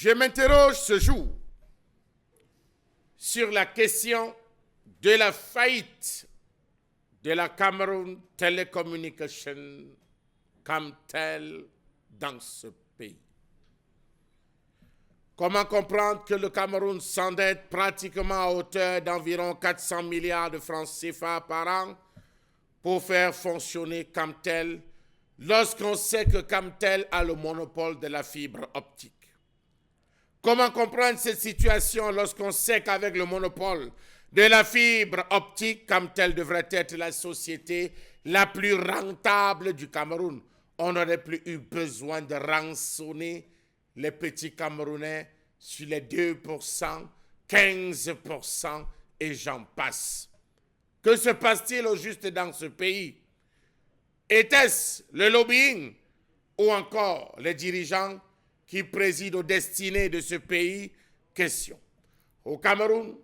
Je m'interroge ce jour sur la question de la faillite de la Cameroon Telecommunication Camtel dans ce pays. Comment comprendre que le Cameroun s'endette pratiquement à hauteur d'environ 400 milliards de francs CFA par an pour faire fonctionner Camtel lorsqu'on sait que Camtel a le monopole de la fibre optique? Comment comprendre cette situation lorsqu'on sait qu'avec le monopole de la fibre optique, Camtel devrait être la société la plus rentable du Cameroun? On n'aurait plus eu besoin de rançonner les petits Camerounais sur les 2%, 15% et j'en passe. Que se passe-t-il au juste dans ce pays? Était-ce le lobbying ou encore les dirigeants qui président aux destinées de ce pays? Question. Au Cameroun,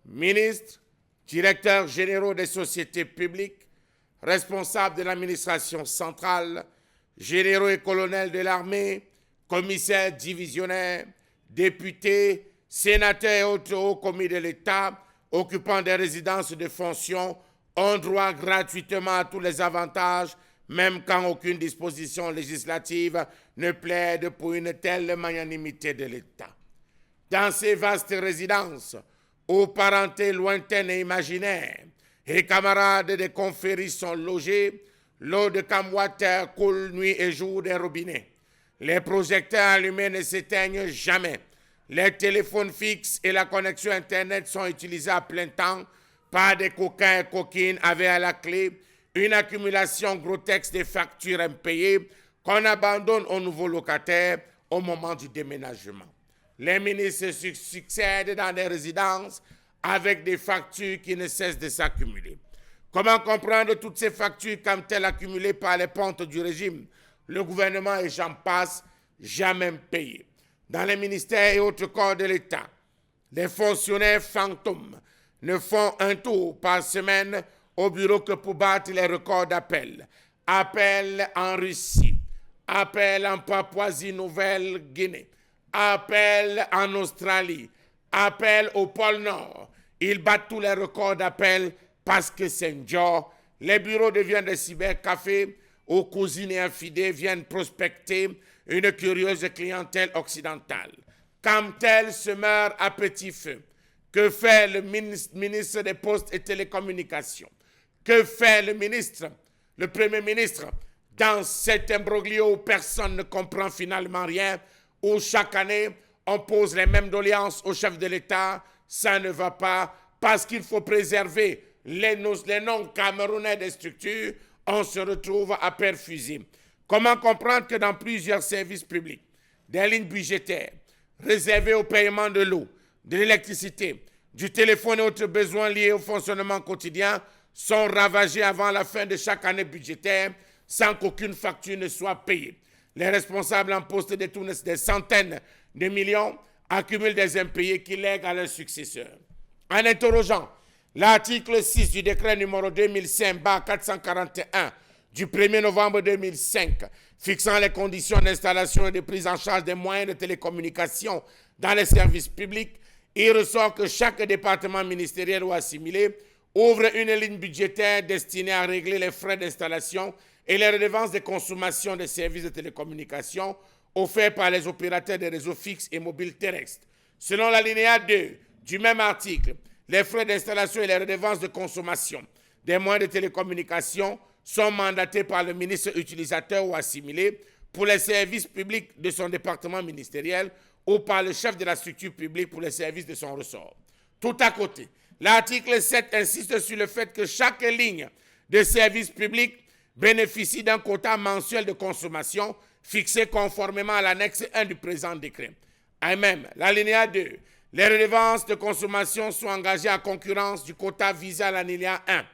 ministres, directeurs généraux des sociétés publiques, responsables de l'administration centrale, généraux et colonels de l'armée, commissaires divisionnaires, députés, sénateurs et autres hauts commis de l'État, occupant des résidences de fonction, ont droit gratuitement à tous les avantages, même quand aucune disposition législative ne plaide pour une telle magnanimité de l'État. Dans ces vastes résidences, où parentés lointaines et imaginaires et camarades des confréries sont logés, l'eau de Camwater coule nuit et jour des robinets. Les projecteurs allumés ne s'éteignent jamais. Les téléphones fixes et la connexion Internet sont utilisés à plein temps par des coquins et coquines avec à la clé une accumulation grotesque des factures impayées qu'on abandonne aux nouveaux locataires au moment du déménagement. Les ministres se succèdent dans des résidences avec des factures qui ne cessent de s'accumuler. Comment comprendre toutes ces factures comme telles accumulées par les pontes du régime? Le gouvernement et j'en passe, jamais payé. Dans les ministères et autres corps de l'État, les fonctionnaires fantômes ne font un tour par semaine au bureau que pour battre les records d'appel. Appel en Russie, appel en Papouasie-Nouvelle-Guinée, appel en Australie, appel au pôle Nord. Ils battent tous les records d'appel parce que c'est un job. Les bureaux deviennent des cybercafés où cousines et infidèles viennent prospecter une curieuse clientèle occidentale. Camtel se meurt à petit feu. Que fait le ministre des Postes et Télécommunications? Que fait le Premier ministre, dans cet imbroglio où personne ne comprend finalement rien, où chaque année on pose les mêmes doléances au chef de l'État? Ça ne va pas parce qu'il faut préserver les noms camerounais des structures. On se retrouve à perfuser. Comment comprendre que dans plusieurs services publics, des lignes budgétaires réservées au paiement de l'eau, de l'électricité, du téléphone et autres besoins liés au fonctionnement quotidien sont ravagées avant la fin de chaque année budgétaire sans qu'aucune facture ne soit payée? Les responsables en poste détournent des centaines de millions, accumulent des impayés qui lèguent à leurs successeurs. En interrogeant l'article 6 du décret numéro 2005-441 du 1er novembre 2005, fixant les conditions d'installation et de prise en charge des moyens de télécommunication dans les services publics, il ressort que chaque département ministériel ou assimilé ouvre une ligne budgétaire destinée à régler les frais d'installation et les redevances de consommation des services de télécommunication offerts par les opérateurs des réseaux fixes et mobiles terrestres. Selon l'alinéa 2 du même article, les frais d'installation et les redevances de consommation des moyens de télécommunication sont mandatés par le ministre utilisateur ou assimilé pour les services publics de son département ministériel ou par le chef de la structure publique pour les services de son ressort. Tout à côté, l'article 7 insiste sur le fait que chaque ligne de service public bénéficie d'un quota mensuel de consommation fixé conformément à l'annexe 1 du présent décret. Et même, l'alinéa 2, les redevances de consommation sont engagées à concurrence du quota visé à l'alinéa 1,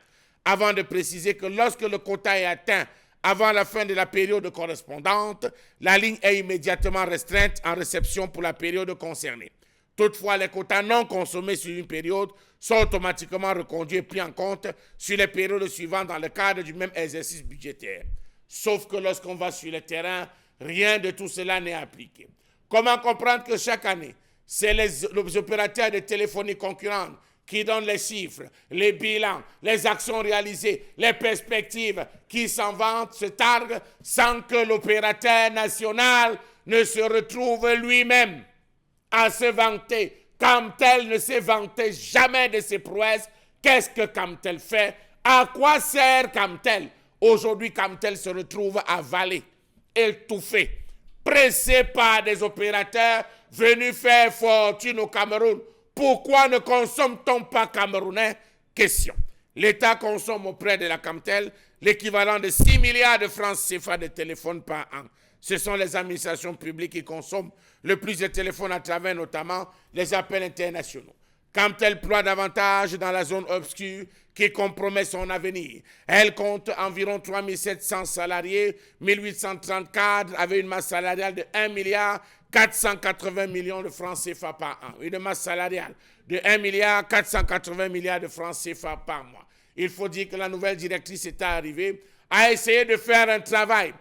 avant de préciser que lorsque le quota est atteint avant la fin de la période correspondante, la ligne est immédiatement restreinte en réception pour la période concernée. Toutefois, les quotas non consommés sur une période sont automatiquement reconduits et pris en compte sur les périodes suivantes dans le cadre du même exercice budgétaire. Sauf que lorsqu'on va sur le terrain, rien de tout cela n'est appliqué. Comment comprendre que chaque année, c'est les opérateurs de téléphonie concurrents qui donnent les chiffres, les bilans, les actions réalisées, les perspectives, qui s'en vantent, se targuent, sans que l'opérateur national ne se retrouve lui-même à se vanter. Camtel ne s'est vanté jamais de ses prouesses. Qu'est-ce que Camtel fait? À quoi sert Camtel? Aujourd'hui, Camtel se retrouve avalé, étouffé, pressé par des opérateurs venus faire fortune au Cameroun. Pourquoi ne consomme-t-on pas camerounais? Question. L'État consomme auprès de la Camtel l'équivalent de 6 milliards de francs CFA de téléphones par an. Ce sont les administrations publiques qui consomment le plus de téléphones à travers notamment les appels internationaux. Camtel ploie davantage dans la zone obscure qui compromet son avenir. Elle compte environ 3 700 salariés, 1830 cadres avec une masse salariale de 1 milliard 480 millions de francs CFA par an. Une masse salariale de 1 milliard 480 milliards de francs CFA par mois. Il faut dire que la nouvelle directrice est arrivée à essayer de faire un travail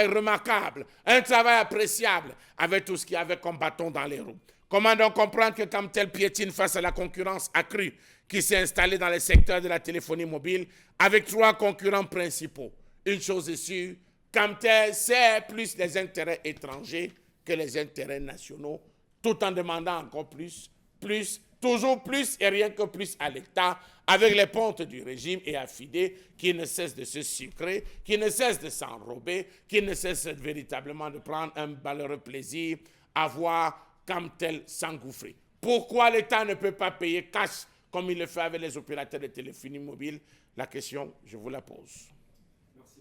remarquable, un travail appréciable avec tout ce qu'il y avait comme bâton dans les roues. Comment donc comprendre que Camtel piétine face à la concurrence accrue qui s'est installée dans le secteur de la téléphonie mobile avec 3 concurrents principaux? Une chose est sûre, Camtel sert plus les intérêts étrangers que les intérêts nationaux, tout en demandant encore plus, toujours plus et rien que plus à l'État, avec les pontes du régime et affidés qui ne cessent de se sucrer, qui ne cessent de s'enrober, qui ne cessent véritablement de prendre un malheureux plaisir à voir Camtel s'engouffrer. Pourquoi l'État ne peut pas payer cash comme il le fait avec les opérateurs de téléphonie mobile? La question, je vous la pose.